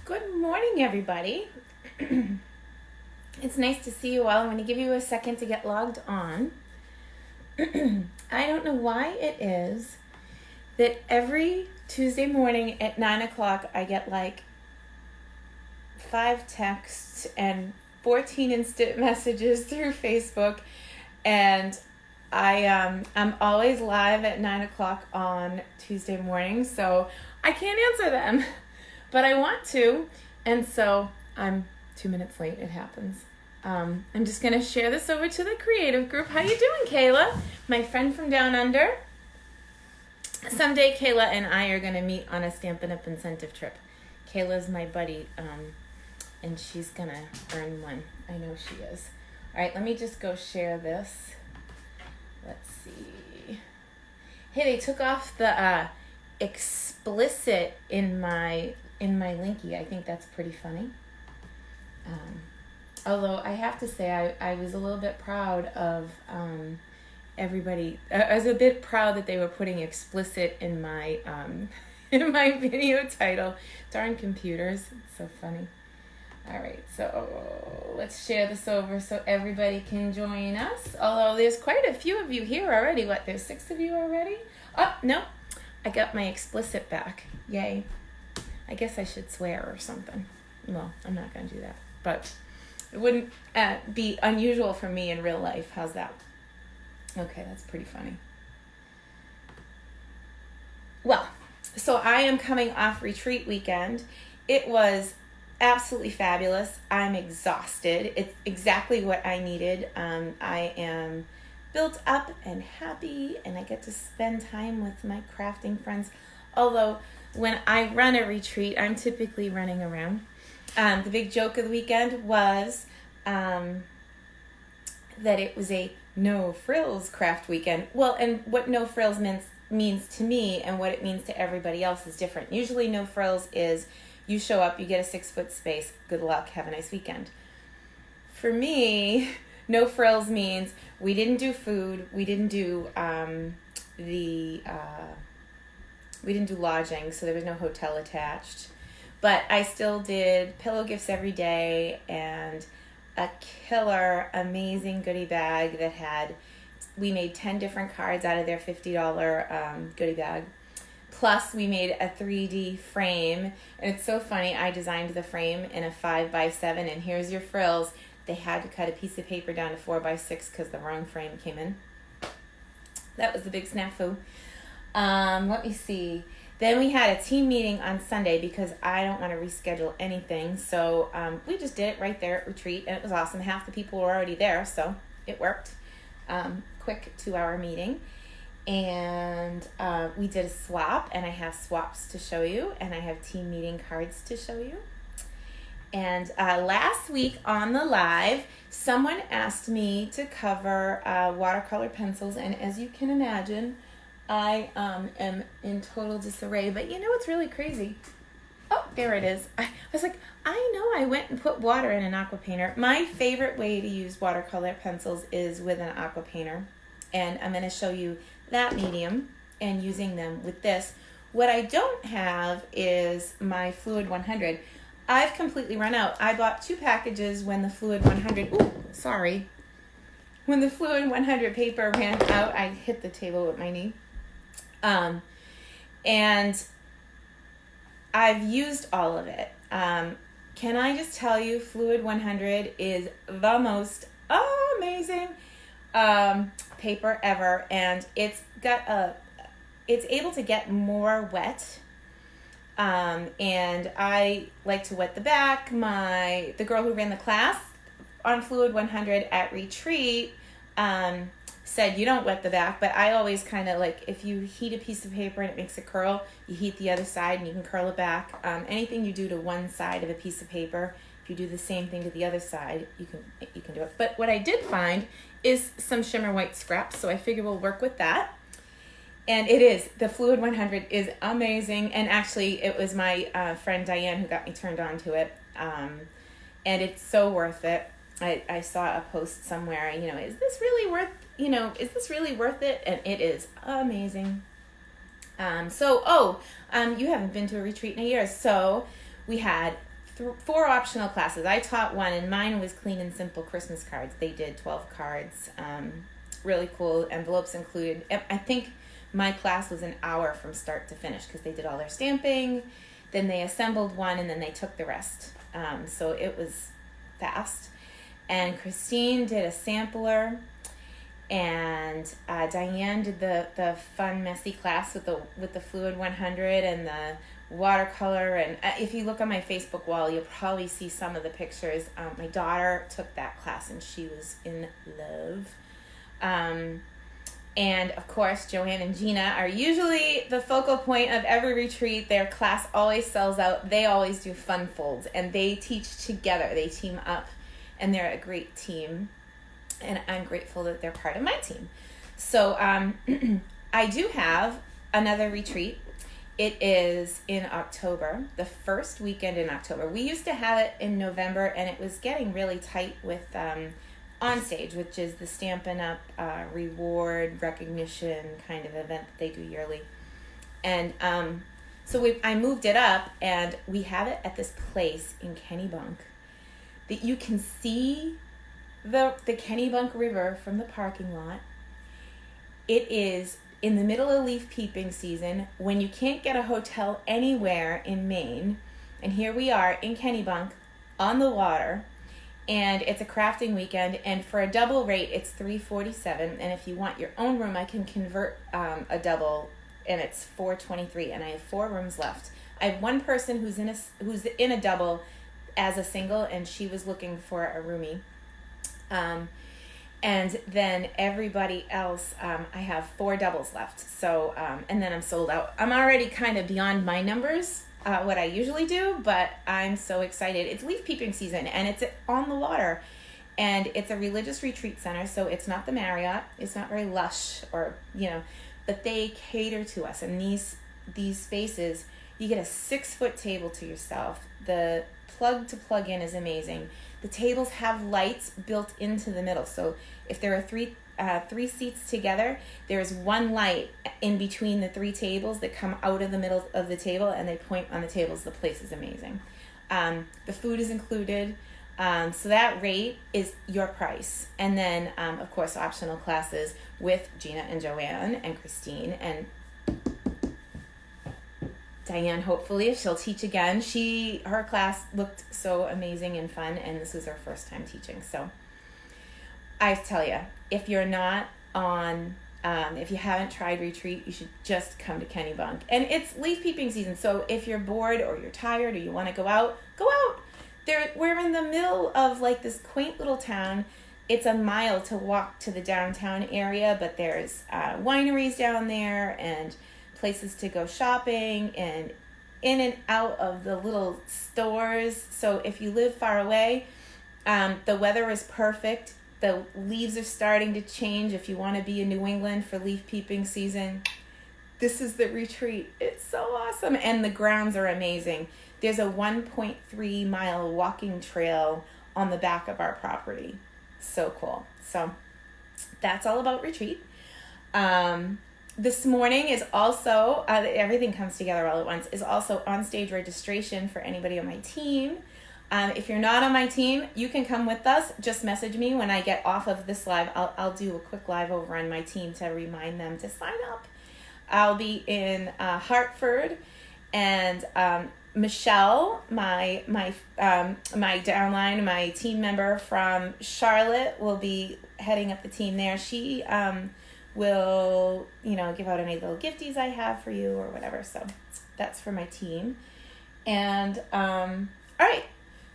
Good morning, everybody. It's nice to see you all. I'm going to give you a second to get logged on. I don't know why it is that every Tuesday morning at 9 o'clock I get like 5 texts and 14 instant messages through Facebook, and I'm always live at 9 o'clock on Tuesday morning, so I can't answer them. But I want to, and so I'm 2 minutes late. It happens. I'm just going to share this over to the creative group. How you doing, Kayla? My friend from down under. Someday Kayla and I are going to meet on a Stampin' Up! Incentive trip. Kayla's my buddy, and she's going to earn one. I know she is. All right, let me just go share this. Let's see. Hey, they took off the explicit in my linky. I think that's pretty funny. Although I have to say I was a little bit proud of everybody. I was a bit proud that they were putting explicit in my video title. Darn computers. It's so funny. All right, so let's share this over so everybody can join us. Although there's quite a few of you here already. What, there's 6 of you already? Oh, no. I got my explicit back. Yay. I guess I should swear or something. Well, I'm not going to do that. But it wouldn't be unusual for me in real life. How's that? Okay, that's pretty funny. Well, so I am coming off retreat weekend. It was absolutely fabulous. I'm exhausted. It's exactly what I needed. I am built up and happy, and I get to spend time with my crafting friends. Although when I run a retreat, I'm typically running around. The big joke of the weekend was that it was a no frills craft weekend. Well, and what no frills means to me and what it means to everybody else is different. Usually no frills is you show up, you get a 6-foot space, good luck, have a nice weekend. For me, no frills means we didn't do food, we didn't do we didn't do lodging, so there was no hotel attached. But I still did pillow gifts every day and a killer, amazing goodie bag that had, we made 10 different cards out of their $50 goodie bag. Plus, we made a 3D frame. And it's so funny, I designed the frame in a 5x7, and here's your frills. They had to cut a piece of paper down to 4x6 because the wrong frame came in. That was the big snafu. Let me see. Then we had a team meeting on Sunday because I don't want to reschedule anything. So we just did it right there at retreat, and it was awesome. Half the people were already there, so it worked. Quick 2-hour meeting. And we did a swap, and I have swaps to show you, and I have team meeting cards to show you. And last week on the live, someone asked me to cover watercolor pencils, and as you can imagine, I am in total disarray. But you know what's really crazy? Oh, there it is. I was like, I know I went and put water in an aqua painter. My favorite way to use watercolor pencils is with an aqua painter, and I'm going to show you that medium and using them with this. What I don't have is my Fluid 100. I've completely run out. I bought 2 packages when the Fluid 100, when the Fluid 100 paper ran out. I hit the table with my knee. And I've used all of it. Can I just tell you, Fluid 100 is the most amazing paper ever, and it's able to get more wet. And I like to wet the back. The girl who ran the class on Fluid 100 at retreat said you don't wet the back, but I always kind of like, if you heat a piece of paper and it makes it curl, you heat the other side and you can curl it back. Anything you do to one side of a piece of paper, if you do the same thing to the other side, you can do it. But what I did find is some shimmer white scraps, so I figure we'll work with that. And the Fluid 100 is amazing, and actually it was my friend Diane who got me turned on to it, and it's so worth it. I saw a post somewhere, is this really worth it? And it is amazing. You haven't been to a retreat in a year. So we had 4 optional classes. I taught one, and mine was Clean and Simple Christmas cards. They did 12 cards, really cool, envelopes included. I think my class was an hour from start to finish because they did all their stamping, then they assembled one, and then they took the rest. So it was fast. And Christine did a sampler, and Diane did the fun, messy class with the Fluid 100 and the watercolor. And if you look on my Facebook wall, you'll probably see some of the pictures. My daughter took that class, and she was in love. And of course, Joanne and Gina are usually the focal point of every retreat. Their class always sells out. They always do fun folds, and they teach together. They team up, and they're a great team. And I'm grateful that they're part of my team. So I do have another retreat. It is in October, the first weekend in October. We used to have it in November, and it was getting really tight with On Stage, which is the Stampin' Up! Reward recognition kind of event that they do yearly. And so I moved it up, and we have it at this place in Kennebunk that you can see the Kennebunk River from the parking lot. It is in the middle of leaf peeping season when you can't get a hotel anywhere in Maine. And here we are in Kennebunk on the water. And it's a crafting weekend, and for a double rate, it's $347. And if you want your own room, I can convert a double, and it's $423. And I have 4 rooms left. I have one person who's in a double as a single, and she was looking for a roomie. And then everybody else, I have 4 doubles left. So, and then I'm sold out. I'm already kind of beyond my numbers. What I usually do, but I'm so excited. It's leaf peeping season, and it's on the water, and it's a religious retreat center, so it's not the Marriott. It's not very lush, or but they cater to us. And these spaces, you get a 6-foot table to yourself. The plug to plug in is amazing. The tables have lights built into the middle, so if there are three seats together, there's one light in between the 3 tables that come out of the middle of the table, and they point on the tables. The place is amazing. The food is included, so that rate is your price. And then, of course, optional classes with Gina and Joanne and Christine and Diane, hopefully, if she'll teach again. Her class looked so amazing and fun, and this was her first time teaching. So I tell you, if you're not on, if you haven't tried retreat, you should just come to Kennebunk. And it's leaf peeping season, so if you're bored or you're tired or you want to go out, go out. We're in the middle of like this quaint little town. It's a mile to walk to the downtown area, but there's wineries down there and places to go shopping and in and out of the little stores. So if you live far away, the weather is perfect. The leaves are starting to change. If you want to be in New England for leaf peeping season, this is the retreat. It's so awesome. And the grounds are amazing. There's a 1.3 mile walking trail on the back of our property. So cool. So that's all about retreat. This morning is also, everything comes together all at once, is also on stage registration for anybody on my team. If you're not on my team, you can come with us. Just message me when I get off of this live. I'll do a quick live over on my team to remind them to sign up. I'll be in Hartford, and Michelle, my downline, my team member from Charlotte, will be heading up the team there. She will, give out any little gifties I have for you or whatever. So that's for my team. And all right.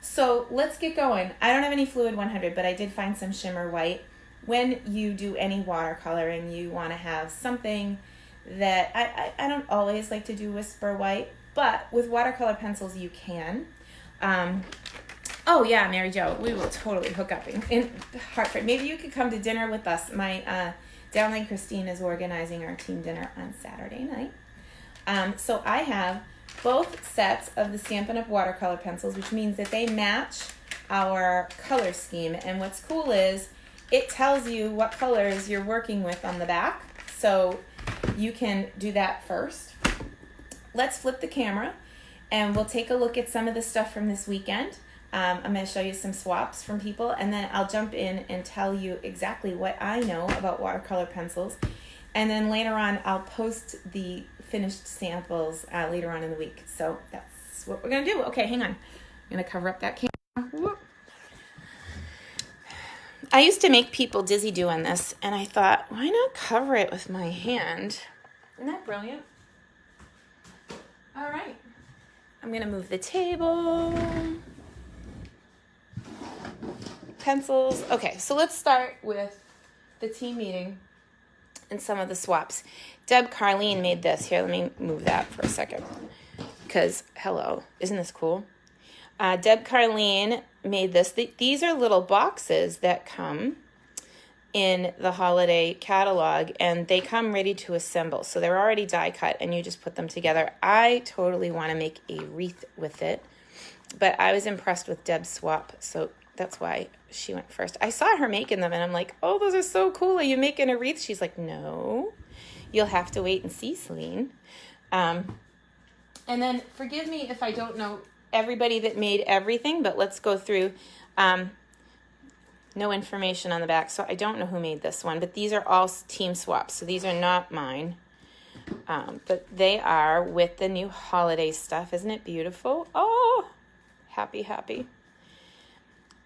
So let's get going. I don't have any Fluid 100, but I did find some shimmer white. When you do any watercoloring, you want to have something that I don't always like to do whisper white, but with watercolor pencils you can. Oh yeah, Mary Jo, we will totally hook up in Hartford. Maybe you could come to dinner with us. My downline Christine is organizing our team dinner on Saturday night. So I have both sets of the Stampin' Up! Watercolor pencils, which means that they match our color scheme. And what's cool is it tells you what colors you're working with on the back. So you can do that first. Let's flip the camera and we'll take a look at some of the stuff from this weekend. I'm going to show you some swaps from people, and then I'll jump in and tell you exactly what I know about watercolor pencils. And then later on, I'll post the finished samples later on in the week. So that's what we're going to do. Okay, hang on. I'm going to cover up that camera. Whoop. I used to make people dizzy doing this, and I thought, why not cover it with my hand? Isn't that brilliant? All right. I'm going to move the table. Pencils. Okay, so let's start with the team meeting and some of the swaps. Deb Carleen made this. Here, let me move that for a second. Because, hello, isn't this cool? Deb Carleen made this. These are little boxes that come in the holiday catalog, and they come ready to assemble. So they're already die cut, and you just put them together. I totally want to make a wreath with it, but I was impressed with Deb's swap, so that's why she went first. I saw her making them, and I'm like, oh, those are so cool. Are you making a wreath? She's like, no, you'll have to wait and see, Celine. And then forgive me if I don't know everybody that made everything, but let's go through. No information on the back, so I don't know who made this one, but these are all team swaps, so these are not mine. But they are with the new holiday stuff. Isn't it beautiful? Oh, happy, happy.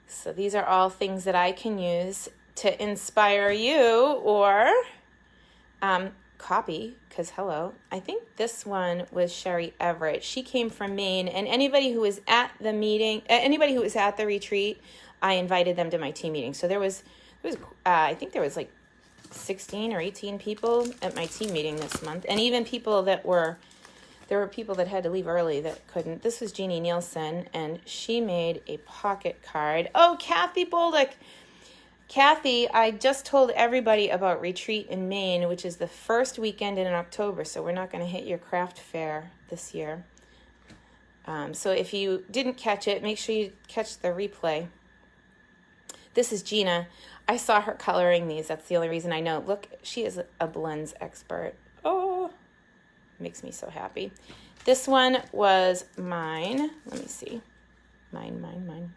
So these are all things that I can use to inspire you or copy, because hello, I think this one was Sherry Everett. She came from Maine, and anybody who was at the meeting, anybody who was at the retreat, I invited them to my team meeting. So there was I think there was like 16 or 18 people at my team meeting this month, and even people that there were people that had to leave early that couldn't. This was Jeannie Nielsen, and she made a pocket card. Oh, Kathy Bolduc. Kathy, I just told everybody about Retreat in Maine, which is the first weekend in October, so we're not going to hit your craft fair this year. So if you didn't catch it, make sure you catch the replay. This is Gina. I saw her coloring these. That's the only reason I know. Look, she is a blends expert. Oh, makes me so happy. This one was mine. Let me see. Mine.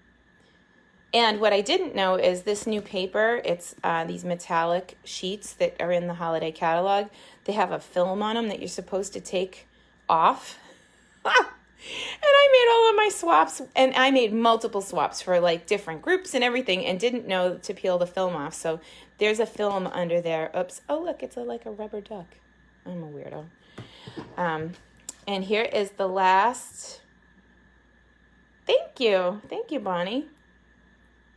And what I didn't know is this new paper, it's these metallic sheets that are in the holiday catalog. They have a film on them that you're supposed to take off. And I made all of my swaps, and I made multiple swaps for like different groups and everything, and didn't know to peel the film off. So there's a film under there. Oops. Oh, look, it's like a rubber duck. I'm a weirdo. And here is the last. Thank you, Bonnie.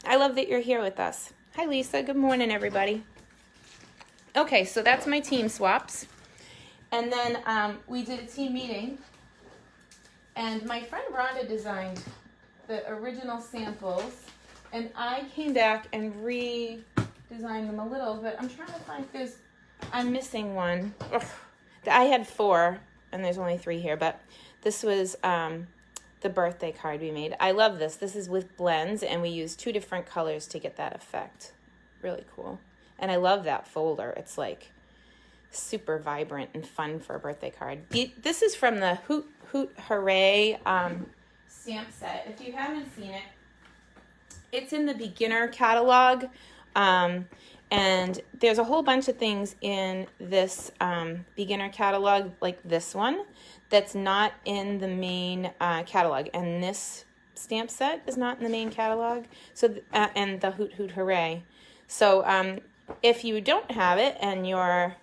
I love that you're here with us. Hi, Lisa. Good morning, everybody. Okay, so that's my team swaps. And then we did a team meeting. And my friend Rhonda designed the original samples. And I came back and redesigned them a little. But I'm trying to find I'm missing one. Ugh. I had 4, and there's only 3 here. But this was the birthday card we made. I love this. This is with blends, and we used 2 different colors to get that effect. Really cool. And I love that folder. It's like super vibrant and fun for a birthday card. This is from the Hoot Hooray stamp set. If you haven't seen it, it's in the beginner catalog. And there's a whole bunch of things in this beginner catalog, like this one, that's not in the main catalog. And this stamp set is not in the main catalog. So and the Hoot Hooray. So if you don't have it and you're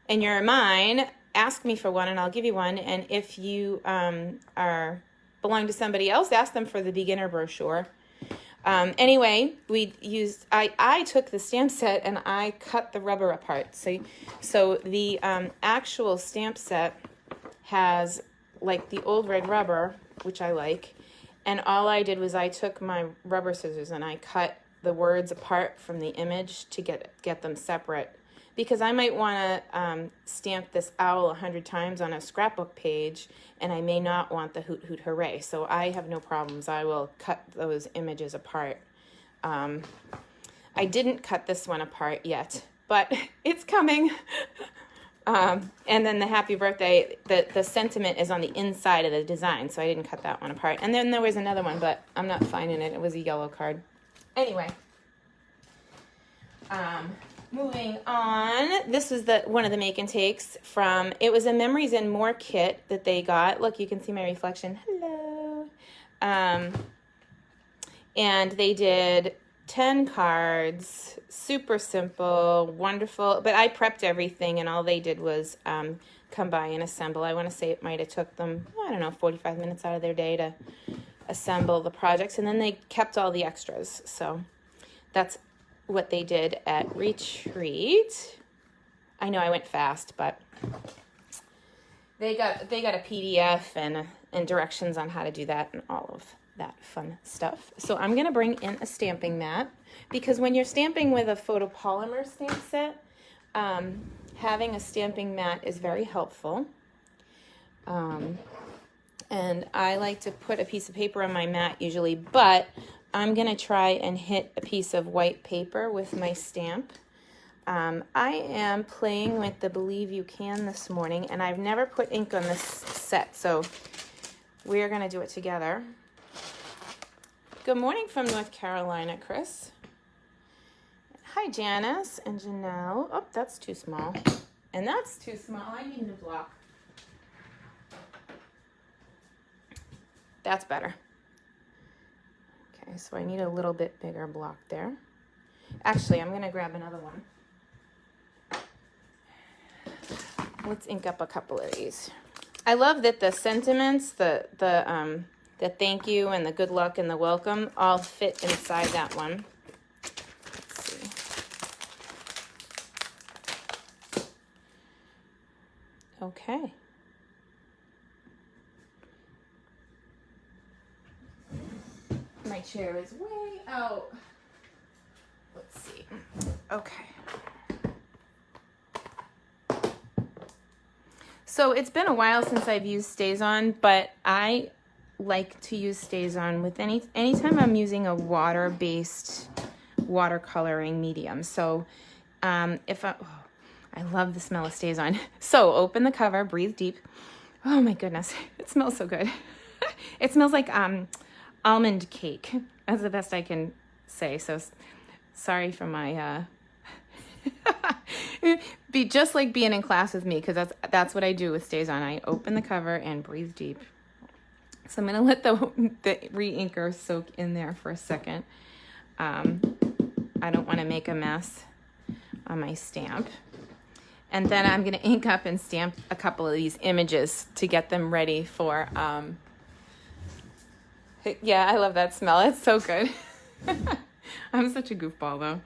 mine, ask me for one and I'll give you one. And if you belong to somebody else, ask them for the beginner brochure. Anyway, I took the stamp set and I cut the rubber apart. So the actual stamp set has like the old red rubber, which I like, and all I did was I took my rubber scissors and I cut the words apart from the image to get them separate, because I might want to stamp this owl 100 times on a scrapbook page, and I may not want the Hoot Hoot Hooray. So I have no problems. I will cut those images apart. I didn't cut this one apart yet, but it's coming. And then the happy birthday, the sentiment is on the inside of the design, so I didn't cut that one apart. And then there was another one, but I'm not finding it. It was a yellow card. Anyway, moving on. This was one of the make and takes from, it was a Memories and More kit that they got. Look, you can see my reflection. Hello. And they did 10 cards, super simple, wonderful, but I prepped everything and all they did was come by and assemble. I want to say it might have took them, I don't know, 45 minutes out of their day to assemble the projects, and then they kept all the extras. So that's what they did at Retreat. I know I went fast, but they got a PDF and directions on how to do that and all of that fun stuff. So I'm going to bring in a stamping mat, because when you're stamping with a photopolymer stamp set, having a stamping mat is very helpful. And I like to put a piece of paper on my mat usually, but I'm going to try and hit a piece of white paper with my stamp. I am playing with the Believe You Can this morning, and I've never put ink on this set, so we're going to do it together. Good morning from North Carolina, Chris. Hi, Janice and Janelle. Oh, that's too small. And that's too small. I need a new block. That's better. Okay, so I need a little bit bigger block there. Actually, I'm going to grab another one. Let's ink up a couple of these. I love that the sentiments, the thank you and the good luck and the welcome all fit inside that one. Let's see. Okay. My chair is way out. Let's see. Okay. So it's been a while since I've used StazOn, but I like to use StazOn with anytime I'm using a water-based watercoloring medium. So I love the smell of StazOn. So open the cover, breathe deep. Oh my goodness, it smells so good. It smells like almond cake. That's the best I can say. So sorry for my be just like being in class with me, because that's what I do with StazOn. I open the cover and breathe deep. So I'm going to let the re-inker soak in there for a second. I don't want to make a mess on my stamp. And then I'm going to ink up and stamp a couple of these images to get them ready for, yeah, I love that smell. It's so good. I'm such a goofball though.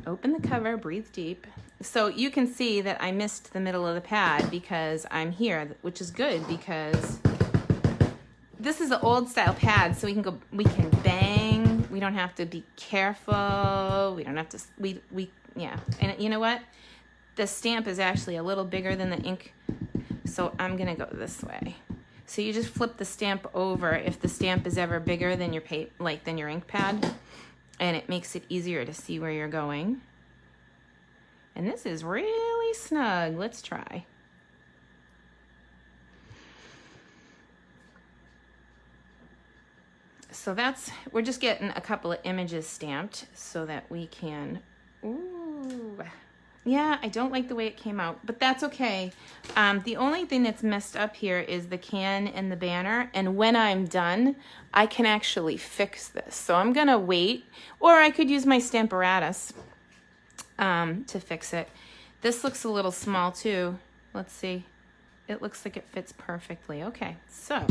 Open the cover, breathe deep. So you can see that I missed the middle of the pad because I'm here, which is good because this is an old style pad, so we can bang. We don't have to be careful. We don't have to, yeah. And you know what? The stamp is actually a little bigger than the ink, so I'm gonna go this way. So you just flip the stamp over if the stamp is ever bigger than your than your ink pad, and it makes it easier to see where you're going. And this is really snug. Let's try. So we're just getting a couple of images stamped so that we can, ooh. Yeah, I don't like the way it came out, but that's okay. The only thing that's messed up here is the can and the banner, and when I'm done, I can actually fix this. So I'm gonna wait, or I could use my Stamparatus to fix it. This looks a little small too. Let's see. It looks like it fits perfectly. Okay, so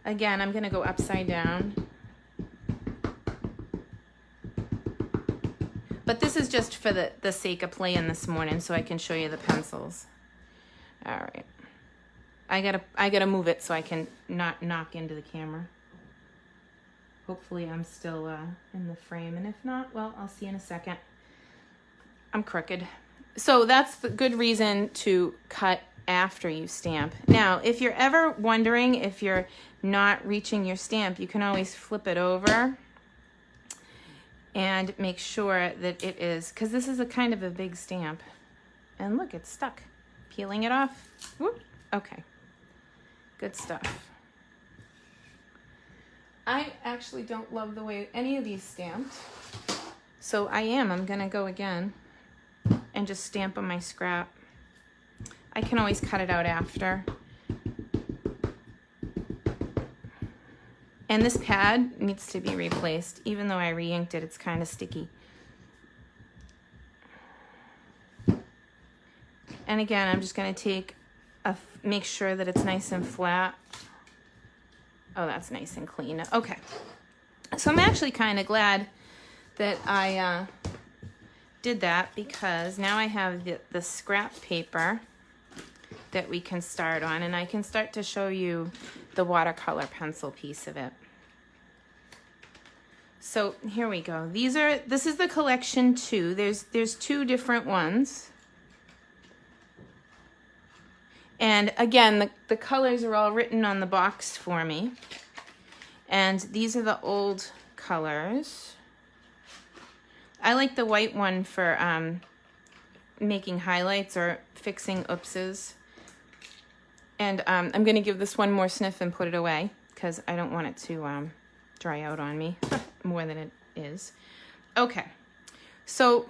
again, I'm gonna go upside down. But this is just for the sake of playing this morning so I can show you the pencils. All right. I gotta move it so I can not knock into the camera. Hopefully I'm still in the frame, and if not, well, I'll see you in a second. I'm crooked. So that's the good reason to cut after you stamp. Now, if you're ever wondering if you're not reaching your stamp, you can always flip it over and make sure that it is, because this is a kind of a big stamp. And look, it's stuck. Peeling it off. Whoop. Okay. Good stuff. I actually don't love the way any of these stamped. So I'm gonna go again and just stamp on my scrap. I can always cut it out after. And this pad needs to be replaced. Even though I re-inked it, it's kind of sticky. And again, I'm just gonna make sure that it's nice and flat. Oh, that's nice and clean. Okay. So I'm actually kind of glad that I did that, because now I have the scrap paper that we can start on, and I can start to show you the watercolor pencil piece of it. So here we go. This is the collection 2. There's 2 different ones. And again, the colors are all written on the box for me. And these are the old colors. I like the white one for making highlights or fixing oopses. And I'm gonna give this one more sniff and put it away, because I don't want it to dry out on me more than it is. Okay, so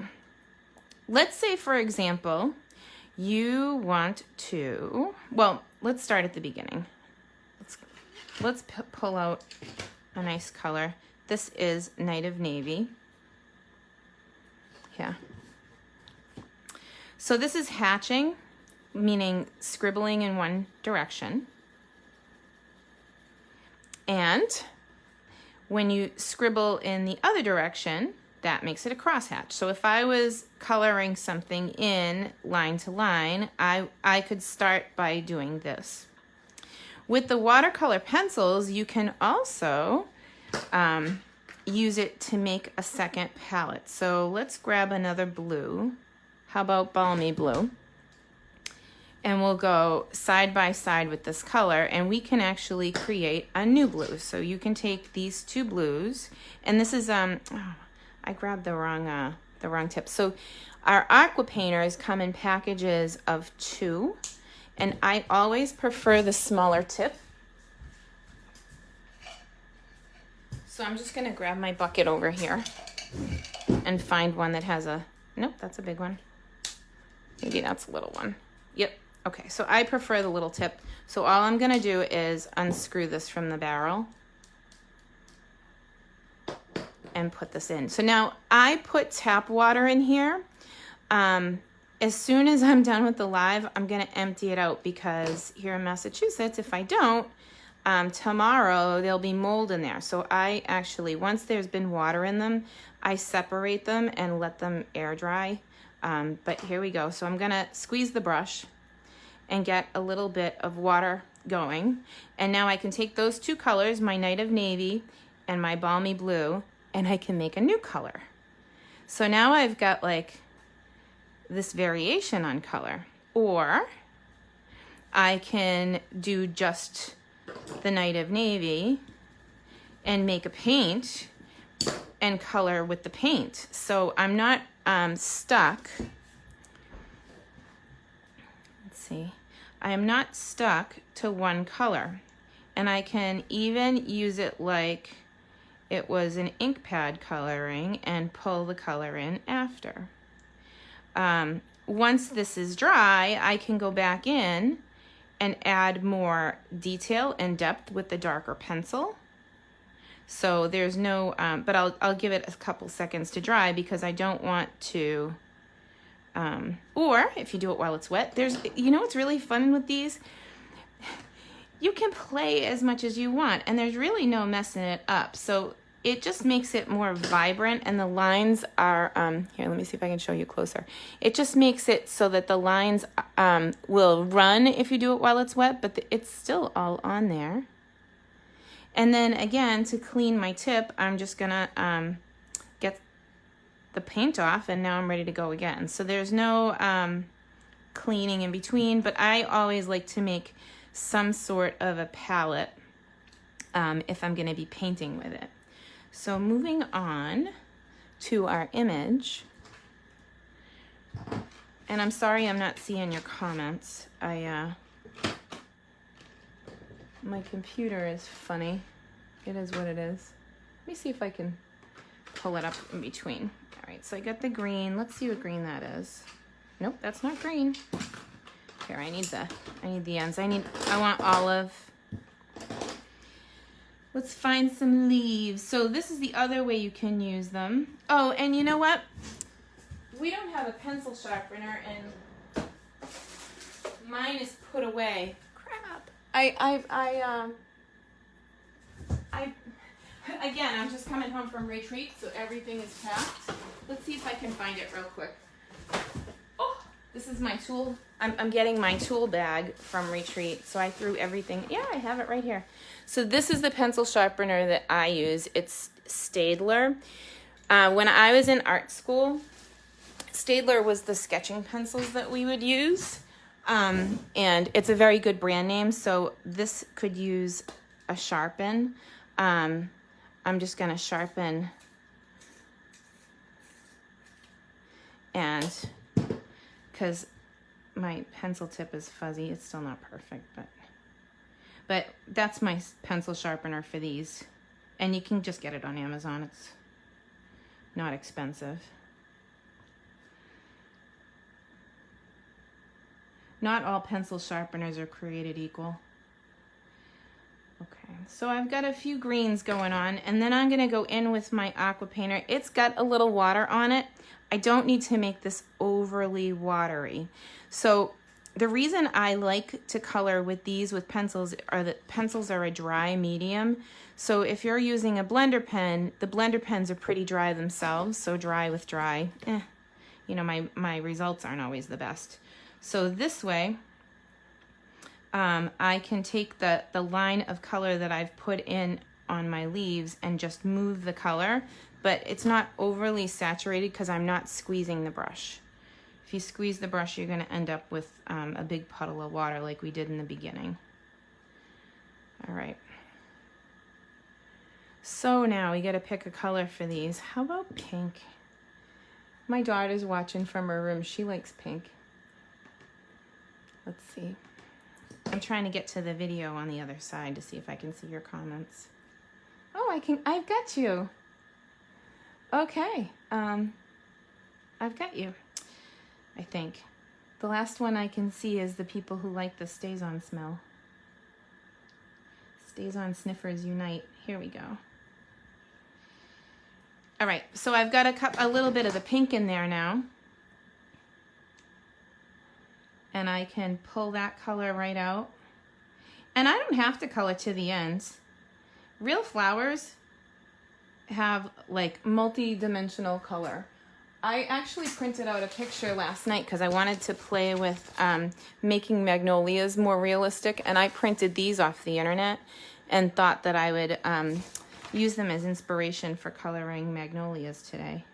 let's say, for example, you want to, well, let's start at the beginning. Let's pull out a nice color. This is Night of Navy. Yeah. So this is hatching, meaning scribbling in one direction. And when you scribble in the other direction, that makes it a crosshatch. So if I was coloring something in line to line, I could start by doing this. With the watercolor pencils, you can also use it to make a second palette. So let's grab another blue. How about balmy blue? And we'll go side by side with this color, and we can actually create a new blue. So you can take these 2 blues, and this is I grabbed the wrong tip. So our aqua painters come in packages of 2, and I always prefer the smaller tip. So I'm just gonna grab my bucket over here and find one that has nope, that's a big one. Maybe that's a little one. Yep. Okay, so I prefer the little tip. So all I'm gonna do is unscrew this from the barrel and put this in. So now I put tap water in here. As soon as I'm done with the live, I'm gonna empty it out, because here in Massachusetts, if I don't, tomorrow there'll be mold in there. So I actually, once there's been water in them, I separate them and let them air dry. But here we go. So I'm gonna squeeze the brush and get a little bit of water going. And now I can take those 2 colors, my Night of Navy and my balmy blue, and I can make a new color. So now I've got like this variation on color. Or I can do just the Night of Navy and make a paint and color with the paint. So I'm not stuck. Let's see. I am not stuck to one color, and I can even use it like it was an ink pad coloring and pull the color in after. Once this is dry, I can go back in and add more detail and depth with the darker pencil. So there's no, but I'll give it a couple seconds to dry, because I don't want to, or if you do it while it's wet, what's really fun with these? You can play as much as you want, and there's really no messing it up. So it just makes it more vibrant, and the lines are, here, let me see if I can show you closer. It just makes it so that the lines will run if you do it while it's wet, but it's still all on there. And then again, to clean my tip, I'm just gonna get the paint off, and now I'm ready to go again. So there's no cleaning in between, but I always like to make some sort of a palette if I'm gonna be painting with it. So moving on to our image. And I'm sorry I'm not seeing your comments. My computer is funny. It is what it is. Let me see if I can pull it up in between. All right, so I got the green. Let's see what green that is. Nope, that's not green. Here, I need the ends. I want olive. Let's find some leaves. So this is the other way you can use them. Oh, and you know what? We don't have a pencil sharpener, and mine is put away. Crap. Again, I'm just coming home from retreat, so everything is packed. Let's see if I can find it real quick. Oh, this is my tool. I'm getting my tool bag from retreat, so I threw everything. Yeah, I have it right here. So this is the pencil sharpener that I use. It's Staedtler. When I was in art school, Staedtler was the sketching pencils that we would use. And it's a very good brand name, so this could use a sharpen. I'm just going to sharpen, and because my pencil tip is fuzzy, it's still not perfect, but that's my pencil sharpener for these, and you can just get it on Amazon. It's not expensive. Not all pencil sharpeners are created equal. Okay, so I've got a few greens going on, and then I'm gonna go in with my aqua painter. It's got a little water on it. I don't need to make this overly watery. So the reason I like to color with these with pencils are that pencils are a dry medium. So if you're using a blender pen, the blender pens are pretty dry themselves, so dry with dry. You know, my results aren't always the best. So this way, I can take the line of color that I've put in on my leaves and just move the color, but it's not overly saturated because I'm not squeezing the brush. If you squeeze the brush, you're going to end up with a big puddle of water like we did in the beginning. All right. So now we got to pick a color for these. How about pink? My daughter's watching from her room. She likes pink. Let's see. I'm trying to get to the video on the other side to see if I can see your comments. Oh, I've got you. Okay. I've got you, I think. The last one I can see is the people who like the Stays On smell. Stays On Sniffers Unite. Here we go. All right, so I've got a little bit of the pink in there now. And I can pull that color right out. And I don't have to color to the ends. Real flowers have like multi-dimensional color. I actually printed out a picture last night because I wanted to play with making magnolias more realistic, and I printed these off the internet and thought that I would use them as inspiration for coloring magnolias today.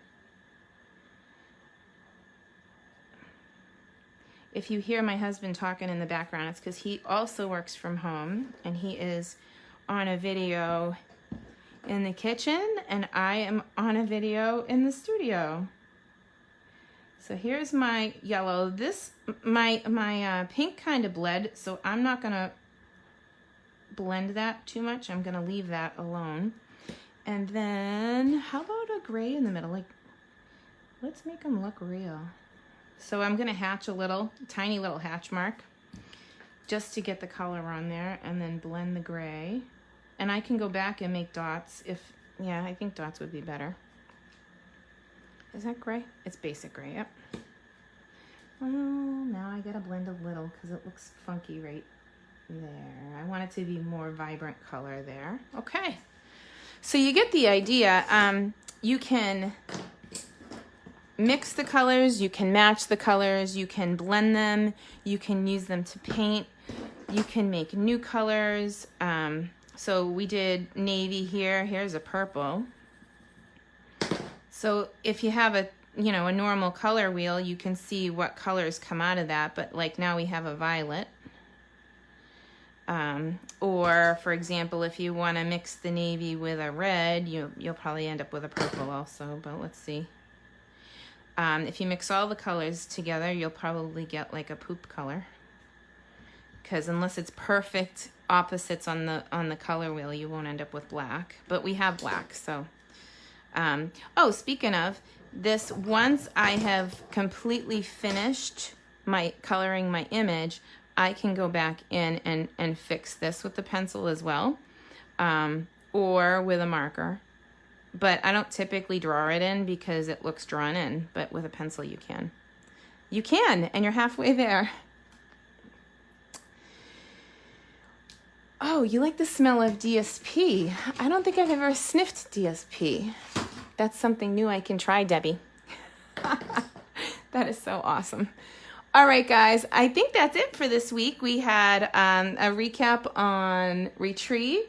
If you hear my husband talking in the background, it's because he also works from home, and he is on a video in the kitchen, and I am on a video in the studio. So here's my yellow. My pink kind of bled, so I'm not gonna blend that too much. I'm gonna leave that alone. And then how about a gray in the middle? Like, let's make them look real. So I'm gonna hatch a tiny little hatch mark just to get the color on there, and then blend the gray. And I can go back and make dots yeah, I think dots would be better. Is that gray? It's basic gray, yep. Well, now I gotta blend a little because it looks funky right there. I want it to be more vibrant color there. Okay, so you get the idea. You can mix the colors, you can match the colors, you can blend them, you can use them to paint, you can make new colors. So we did navy here, here's a purple. So if you have a normal color wheel, you can see what colors come out of that, but like now we have a violet. Or, for example, if you want to mix the navy with a red, you'll probably end up with a purple also, but let's see. If you mix all the colors together, you'll probably get like a poop color. Because unless it's perfect opposites on the color wheel, you won't end up with black. But we have black, so. Oh, speaking of, this, once I have completely finished coloring my image, I can go back in and fix this with the pencil as well, or with a marker. But I don't typically draw it in because it looks drawn in, but with a pencil you can. You can, and you're halfway there. Oh, you like the smell of DSP. I don't think I've ever sniffed DSP. That's something new I can try, Debbie. That is so awesome. All right, guys, I think that's it for this week. We had a recap on Retrieve.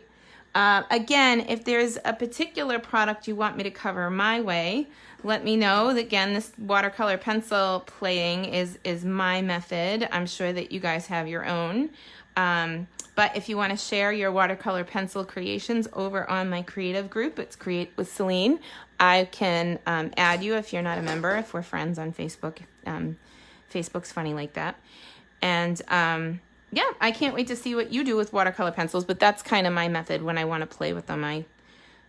Again, if there's a particular product you want me to cover my way, let me know. Again, this watercolor pencil playing is my method. I'm sure that you guys have your own. But if you want to share your watercolor pencil creations over on my creative group, it's Create with Celine. I can add you if you're not a member, if we're friends on Facebook. Facebook's funny like that. And yeah, I can't wait to see what you do with watercolor pencils, but that's kind of my method when I want to play with them.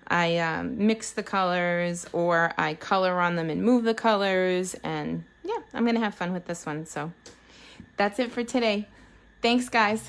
I mix the colors, or I color on them and move the colors, and yeah, I'm going to have fun with this one. So that's it for today. Thanks, guys.